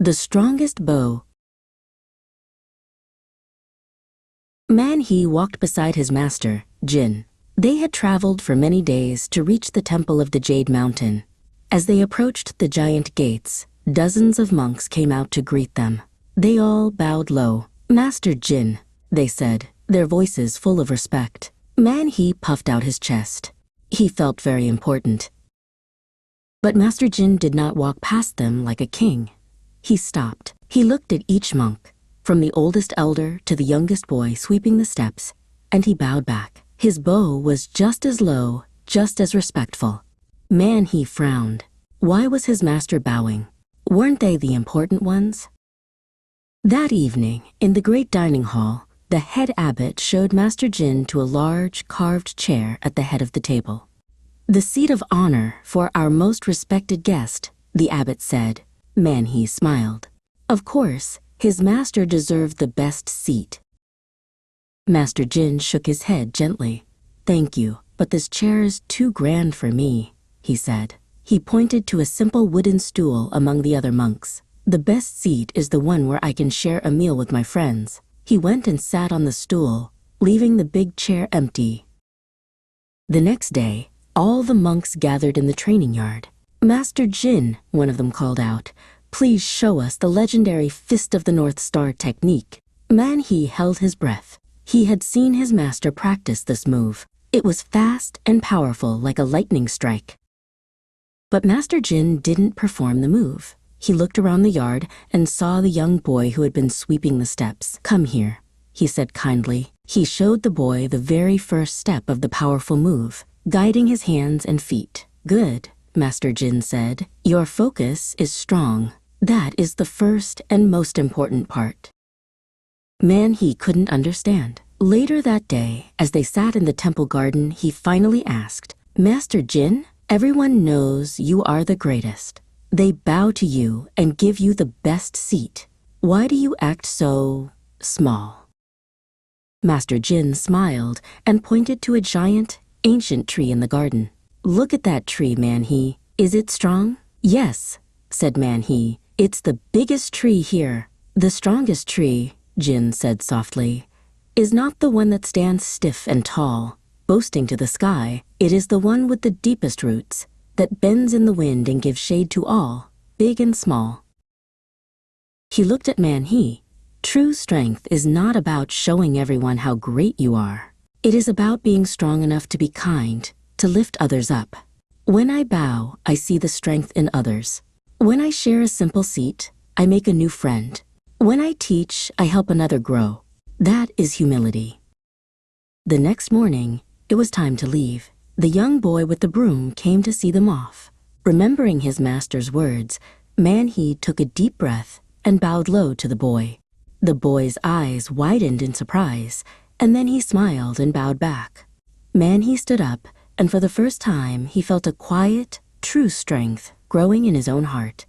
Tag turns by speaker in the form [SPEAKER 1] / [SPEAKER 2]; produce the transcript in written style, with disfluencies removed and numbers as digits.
[SPEAKER 1] The strongest bow. Man Hee walked beside his master, Jin. They had traveled for many days to reach the temple of the Jade Mountain. As they approached the giant gates, dozens of monks came out to greet them. They all bowed low. "Master Jin," they said, their voices full of respect. Man Hee puffed out his chest. He felt very important. But Master Jin did not walk past them like a king. He stopped. He looked at each monk, from the oldest elder to the youngest boy sweeping the steps, and he bowed back. His bow was just as low, just as respectful. Man Hee frowned. Why was his master bowing? Weren't they the important ones? That evening, in the great dining hall, the head abbot showed Master Jin to a large, carved chair at the head of the table. "The seat of honor for our most respected guest," the abbot said. Man Hee smiled. Of course, his master deserved the best seat. Master Jin shook his head gently. "Thank you, but this chair is too grand for me," he said. He pointed to a simple wooden stool among the other monks. "The best seat is the one where I can share a meal with my friends." He went and sat on the stool, leaving the big chair empty. The next day, all the monks gathered in the training yard. "Master Jin," one of them called out, "please show us the legendary Fist of the North Star technique." Man Hee held his breath. He had seen his master practice this move. It was fast and powerful like a lightning strike. But Master Jin didn't perform the move. He looked around the yard and saw the young boy who had been sweeping the steps. "Come here," he said kindly. He showed the boy the very first step of the powerful move, guiding his hands and feet. "Good," Master Jin said. "Your focus is strong. That is the first and most important part." Man Hee couldn't understand. Later that day, as they sat in the temple garden, he finally asked, "Master Jin, everyone knows you are the greatest. They bow to you and give you the best seat. Why do you act so small?" Master Jin smiled and pointed to a giant, ancient tree in the garden. "Look at that tree, Man Hee. Is it strong?" "Yes," said Man Hee. "It's the biggest tree here." "The strongest tree," Jin said softly, "is not the one that stands stiff and tall, boasting to the sky. It is the one with the deepest roots, that bends in the wind and gives shade to all, big and small." He looked at Man Hee. "True strength is not about showing everyone how great you are. It is about being strong enough to be kind, to lift others up. When I bow, I see the strength in others. When I share a simple seat, I make a new friend. When I teach, I help another grow. That is humility." The next morning, it was time to leave. The young boy with the broom came to see them off. Remembering his master's words, Man Hee took a deep breath and bowed low to the boy. The boy's eyes widened in surprise, and then he smiled and bowed back. Man Hee stood up, and for the first time he felt a quiet, true strength growing in his own heart.